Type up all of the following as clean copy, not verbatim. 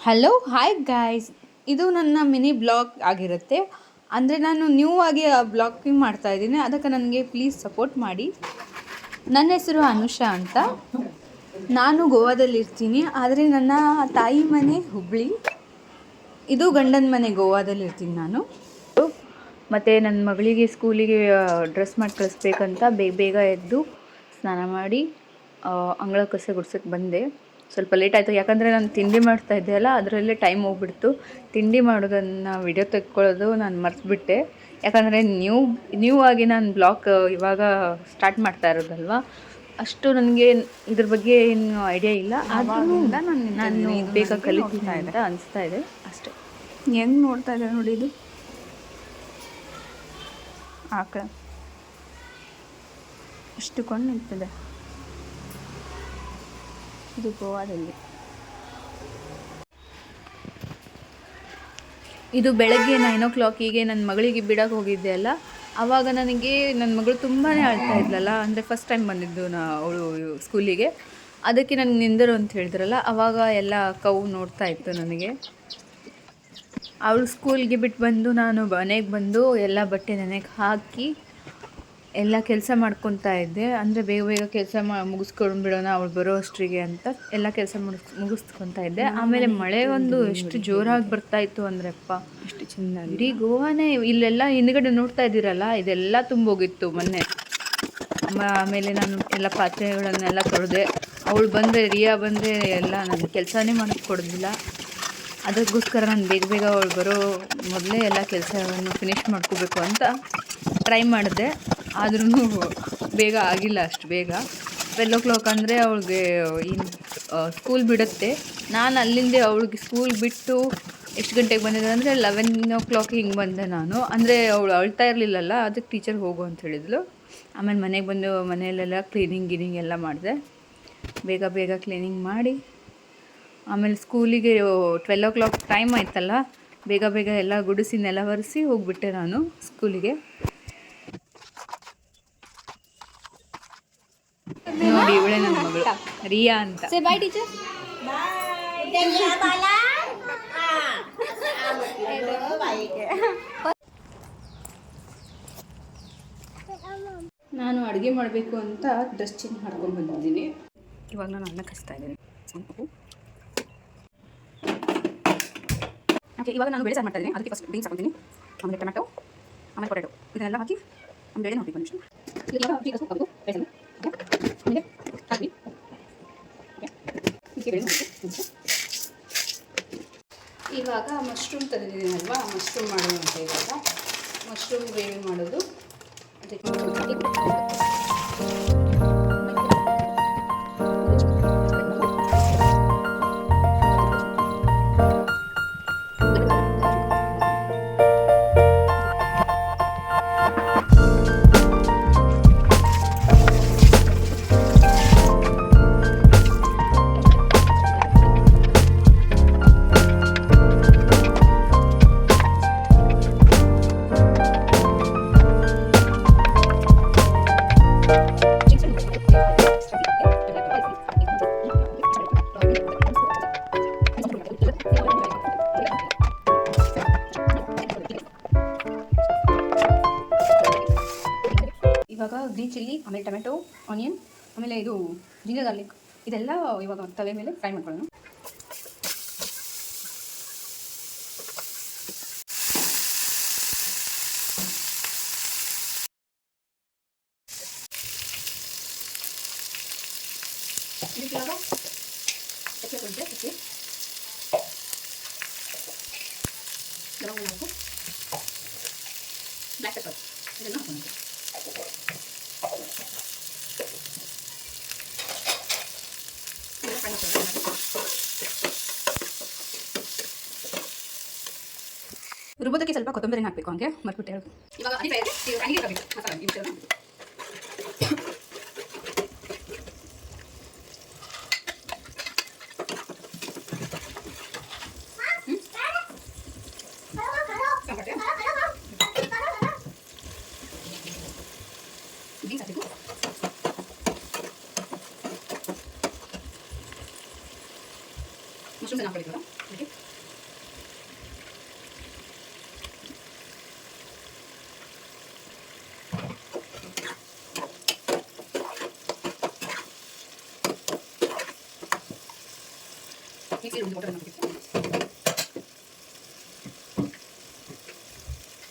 Hello hi guys, ಇದು ನನ್ನ mini blog ಆಗಿರುತ್ತೆ. ಅಂದರೆ ನಾನು ನ್ಯೂ ಆಗಿ ಬ್ಲಾಗಿಂಗ್ ಮಾಡ್ತಾ ಇದ್ದೀನಿ, ಅದಕ್ಕೆ ನನಗೆ ಪ್ಲೀಸ್ ಸಪೋರ್ಟ್ ಮಾಡಿ. ನನ್ನ ಹೆಸರು ಅನುಷಾ ಅಂತ. ನಾನು ಗೋವಾದಲ್ಲಿರ್ತೀನಿ, ಆದರೆ ನನ್ನ ತಾಯಿ ಮನೆ ಹುಬ್ಬಳ್ಳಿ. ಇದು ಗಂಡನ ಮನೆ, ಗೋವಾದಲ್ಲಿರ್ತೀನಿ ನಾನು. ಮತ್ತು ನನ್ನ ಮಗಳಿಗೆ ಸ್ಕೂಲಿಗೆ ಡ್ರೆಸ್ ಮಾಡಿ ಕಳಿಸ್ಬೇಕಂತ ಬೇಗ ಎದ್ದು ಸ್ನಾನ ಮಾಡಿ ಅಂಗಳ ಕಸ ಗುಡ್ಸಕ್ಕೆ ಬಂದೆ. ಸ್ವಲ್ಪ ಲೇಟ್ ಆಯಿತು, ಯಾಕಂದರೆ ನಾನು ತಿಂಡಿ ಮಾಡ್ತಾ ಇದ್ದೆ ಅಲ್ಲ, ಅದರಲ್ಲೇ ಟೈಮ್ ಹೋಗ್ಬಿಡ್ತು. ತಿಂಡಿ ಮಾಡೋದನ್ನು ವಿಡಿಯೋ ತೆಕ್ಕೊಳ್ಳೋದು ನಾನು ಮರೆತುಬಿಟ್ಟೆ. ಯಾಕಂದರೆ ನ್ಯೂ ಆಗಿ ನಾನು ಬ್ಲಾಗ್ ಇವಾಗ ಸ್ಟಾರ್ಟ್ ಮಾಡ್ತಾ ಇರೋದಲ್ವ, ಅಷ್ಟು ನನಗೆ ಇದ್ರ ಬಗ್ಗೆ ಏನು ಐಡಿಯಾ ಇಲ್ಲ. ಆದ್ದರಿಂದ ನಾನು ಬೇಗ ಕಲಿತೀನಿ ಅಂತ ಅನಿಸ್ತಾ ಇದೆ ಅಷ್ಟೇ. ಹೆಂಗೆ ನೋಡ್ತಾ ಇದೆ ನೋಡಿ, ಇದು ಆಕಳ ಎಷ್ಟು ಕೊಂಡು ನಿಂತಿದೆ. ಇದು ಗೋವಾದಲ್ಲಿ. ಇದು ಬೆಳಗ್ಗೆ 9 o'clock ನನ್ನ ಮಗಳಿಗೆ ಬಿಡೋಕೆ ಹೋಗಿದ್ದೆ ಅಲ್ಲ, ಆವಾಗ ನನಗೆ ನನ್ನ ಮಗಳು ತುಂಬಾ ಅಳ್ತಾ ಇದ್ಲಲ್ಲ. ಅಂದರೆ ಫಸ್ಟ್ ಟೈಮ್ ಬಂದಿದ್ದು ಅವಳು ಸ್ಕೂಲಿಗೆ, ಅದಕ್ಕೆ ನನಗೆ ನಿಂದರು ಅಂತ ಹೇಳಿದ್ರಲ್ಲ, ಆವಾಗ ಎಲ್ಲ ಕವು ನೋಡ್ತಾ ಇತ್ತು ನನಗೆ. ಅವಳು ಸ್ಕೂಲ್ಗೆ ಬಿಟ್ಟು ಬಂದು ನಾನು ಮನೆಗೆ ಬಂದು ಎಲ್ಲ ಬಟ್ಟೆ ನೆನೆಗೆ ಹಾಕಿ ಎಲ್ಲ ಕೆಲಸ ಮಾಡ್ಕೊತಾ ಇದ್ದೆ. ಅಂದರೆ ಬೇಗ ಕೆಲಸ ಮುಗಿಸ್ಕೊಂಡು ಬಿಡೋಣ ಅವಳು ಬರೋ ಅಷ್ಟರಿಗೆ ಅಂತ ಎಲ್ಲ ಕೆಲಸ ಮುಗಿಸ್ಕೊತಾ ಇದ್ದೆ. ಆಮೇಲೆ ಮಳೆ ಒಂದು ಎಷ್ಟು ಜೋರಾಗಿ ಬರ್ತಾಯಿತ್ತು ಅಂದರೆ ಅಪ್ಪ, ಎಷ್ಟು ಚೆಂದ. ಇಡೀ ಗೋವಾನೇ ಇಲ್ಲೆಲ್ಲ ಹಿಂದ್ಗಡೆ ನೋಡ್ತಾ ಇದ್ದೀರಲ್ಲ, ಇದೆಲ್ಲ ತುಂಬೋಗಿತ್ತು ಮೊನ್ನೆ. ಆಮೇಲೆ ನಾನು ಎಲ್ಲ ಪಾತ್ರೆಗಳನ್ನೆಲ್ಲ ತೊಳೆದೆ. ಅವಳು ಬಂದರೆ, ರಿಯಾ ಬಂದರೆ ಎಲ್ಲ ನಾನು ಕೆಲಸನೇ ಮಾಡೋಕ್ಕೆ ಕೊಡೋದಿಲ್ಲ. ಅದಕ್ಕೋಸ್ಕರ ನಾನು ಬೇಗ ಅವಳು ಬರೋ ಮೊದಲೇ ಎಲ್ಲ ಕೆಲಸವನ್ನು ಫಿನಿಷ್ ಮಾಡ್ಕೋಬೇಕು ಅಂತ ಟ್ರೈ ಮಾಡಿದೆ. ಆದ್ರೂ ಬೇಗ ಆಗಿಲ್ಲ ಅಷ್ಟು ಬೇಗ. 12 o'clock ಅಂದರೆ ಅವಳಿಗೆ ಸ್ಕೂಲ್ ಬಿಡುತ್ತೆ. ನಾನು ಅಲ್ಲಿಂದ ಅವಳಿಗೆ ಸ್ಕೂಲ್ ಬಿಟ್ಟು ಎಷ್ಟು ಗಂಟೆಗೆ ಬಂದಿದ್ದೆ ಅಂದರೆ 11 o'clock ಹಿಂಗೆ ಬಂದೆ ನಾನು. ಅಂದರೆ ಅವಳು ಅಳ್ತಾ ಇರಲಿಲ್ಲಲ್ಲ, ಅದಕ್ಕೆ ಟೀಚರ್ ಹೋಗು ಅಂತ ಹೇಳಿದ್ಲು. ಆಮೇಲೆ ಮನೆಗೆ ಬಂದು ಮನೆಯಲ್ಲೆಲ್ಲ ಕ್ಲೀನಿಂಗ್ ಎಲ್ಲ ಮಾಡಿದೆ. ಬೇಗ ಕ್ಲೀನಿಂಗ್ ಮಾಡಿ ಆಮೇಲೆ ಸ್ಕೂಲಿಗೆ 12 o'clock ಟೈಮ್ ಆಯ್ತಲ್ಲ, ಬೇಗ ಎಲ್ಲ ಗುಡಿಸಿ ನೆಲ ಒರೆಸಿ ಹೋಗಿಬಿಟ್ಟೆ ನಾನು ಸ್ಕೂಲಿಗೆ. ನೋಡಿ, ಇವಳೆ ನನ್ನ ಮಗಳು ರಿಯಾ ಅಂತ. ಬಾಯ್ ಟೀಚರ್. ನಾನು ಅಡುಗೆ ಮಾಡಬೇಕು ಅಂತ ಡ್ರೆಸ್ ಚೇಂಜ್ ಮಾಡ್ಕೊಂಡು ಬಂದಿದ್ದೀನಿ. ಇವಾಗ ನಾನು ಅನ್ನ ಕಲಿಸ್ತಾ ಇದ್ದೀನಿ. ಓಕೆ, ಇವಾಗ ನಾನು ಬೇಳೆ ಸಾರು ಮಾಡ್ತಾ ಇದ್ದೀನಿ. ಅದಕ್ಕೆ ಫಸ್ಟ್ ಬೀನ್ಸ್ ಹಾಕ್ತೀನಿ, ಆಮೇಲೆ ಟೊಮೆಟೊ, ಆಮೇಲೆ ಪೊಟೆಟೊ, ಇದನ್ನೆಲ್ಲ ಹಾಕಿ ಬೇಳೆ ಹಾಕಿ ಒಂದು ನಿಮಿಷ. ಇವಾಗ ಮಶ್ರೂಮ್ ತಂದಿದ್ದೀನಲ್ವಾ, ಮಶ್ರೂಮ್ ಮಾಡೋದು ಅಂತ. ಇವಾಗ ಮಶ್ರೂಮ್ ಗ್ರೇವಿ ಮಾಡೋದು. ಅದಕ್ಕೆ ಇವಾಗ ಗ್ರೀನ್ ಚಿಲ್ಲಿ, ಆಮೇಲೆ ಟೊಮೆಟೊ, ಆನಿಯನ್, ಆಮೇಲೆ ಇದು ಜಿಂಜರ್ ಗಾರ್ಲಿಕ್, ಇದೆಲ್ಲ ಇವಾಗ ತಲೆ ಮೇಲೆ ಫ್ರೈ ಮಾಡ್ಕೊಳ್ಳೋಣ. ಇವಾಗ ಬ್ಲ್ಯಾಕ್ ಪೆಪ್ಪರ್ ಇದನ್ನು ಹಾಕೋಣ. ರುಬ್ಬೋದಕ್ಕೆ ಸ್ವಲ್ಪ ಕೊತ್ತಂಬರಿ ಹಾಕಬೇಕು, ಹಂಗೆ ಮರ್ಬಿಟ್ಟು ಹೇಳೋದು. ಇವಾಗ ಮಶ್ರೂಮ್ ಹಾಕಬೇಕು.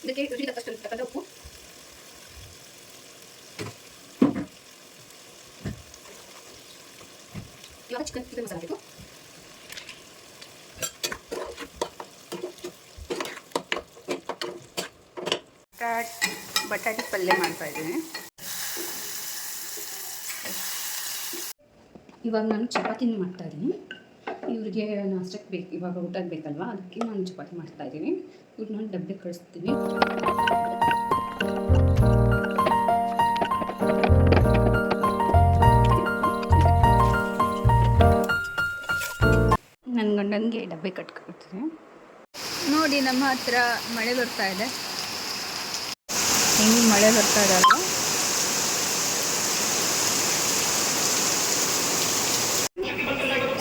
ಇದಕ್ಕೆ ರುಚಿಗೆ ತಕ್ಕಷ್ಟು ತಕ್ಕಂಥ ಉಪ್ಪು, ಇವಾಗ ಚಿಕನ್ ಮಸಾಲ ಬೇಕು. ಬಟಾಟೆ ಪಲ್ಯ ಮಾಡ್ತಾಯಿದ್ದೀನಿ. ಇವಾಗ ನಾನು ಚಪಾತಿನ ಮಾಡ್ತಾಯಿದ್ದೀನಿ. ಇವ್ರಿಗೆ ನಾಷ್ಟಕ್ಕೆ ಬೇಕು, ಇವಾಗ ಊಟಕ್ಕೆ ಬೇಕಲ್ವ, ಅದಕ್ಕೆ ನಾನು ಚಪಾತಿ ಮಾಡ್ತಾಯಿದ್ದೀನಿ. ಇವ್ರು ನಾನು ಡಬ್ಬೆ ಕಳಿಸ್ತೀನಿ. ನನ್ನ ಗಂಡನಿಗೆ ಡಬ್ಬೆ ಕಟ್ಕೊಡ್ತೀನಿ. ನೋಡಿ ನಮ್ಮ ಹತ್ರ ಮಳೆ ಬರ್ತಾ ಇದೆ. ಹೆಂಗೆ ಮಳೆ ಬರ್ತಾ ಇದೆ ಅಲ್ವಾ?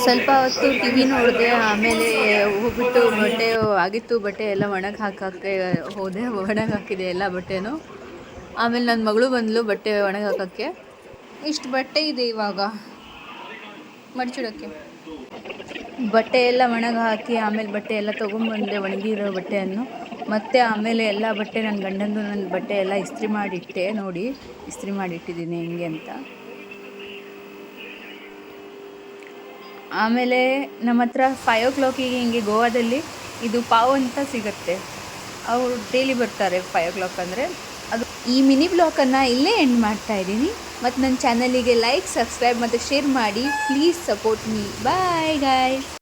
ಸ್ವಲ್ಪ ಹೊತ್ತು ಟಿ ವಿ ನೋಡಿದೆ, ಆಮೇಲೆ ಹೋಗ್ಬಿಟ್ಟು ಬಟ್ಟೆ ಆಗಿತ್ತು, ಬಟ್ಟೆ ಎಲ್ಲ ಒಣಗಿ ಹಾಕೋಕ್ಕೆ ಹೋದೆ. ಒಣಗಿ ಹಾಕಿದೆ ಎಲ್ಲ ಬಟ್ಟೆನೂ. ಆಮೇಲೆ ನನ್ನ ಮಗಳು ಬಂದಳು ಬಟ್ಟೆ ಒಣಗಿ ಹಾಕೋಕ್ಕೆ. ಇಷ್ಟು ಬಟ್ಟೆ ಇದೆ ಇವಾಗ ಮಡ್ಚಿಡೋಕ್ಕೆ. ಬಟ್ಟೆ ಎಲ್ಲ ಒಣಗಿ ಹಾಕಿ ಆಮೇಲೆ ಬಟ್ಟೆ ಎಲ್ಲ ತೊಗೊಂಬಂದೆ, ಒಣಗಿರೋ ಬಟ್ಟೆಯನ್ನು. ಮತ್ತು ಆಮೇಲೆ ಎಲ್ಲ ಬಟ್ಟೆ ನನ್ನ ಗಂಡಂದು ನನ್ನ ಬಟ್ಟೆ ಎಲ್ಲ ಇಸ್ತ್ರಿ ಮಾಡಿಟ್ಟೆ. ನೋಡಿ ಇಸ್ತ್ರಿ ಮಾಡಿಟ್ಟಿದ್ದೀನಿ ಹೆಂಗೆ ಅಂತ. ಆಮೇಲೆ ನಮ್ಮ ಹತ್ರ 5 o'clock ಹಿಂಗೆ ಗೋವಾದಲ್ಲಿ ಇದು ಪಾವ್ ಅಂತ ಸಿಗುತ್ತೆ. ಅವರು ಡೈಲಿ ಬರ್ತಾರೆ 5 o'clock ಅಂದರೆ. ಅದು ಈ ಮಿನಿ ಬ್ಲಾಗನ್ನು ಇಲ್ಲೇ ಎಂಡ್ ಮಾಡ್ತಾ ಇದ್ದೀನಿ. ಮತ್ತು ನನ್ನ ಚಾನಲಿಗೆ ಲೈಕ್, ಸಬ್ಸ್ಕ್ರೈಬ್ ಮತ್ತು ಶೇರ್ ಮಾಡಿ. Please support me. Bye guys.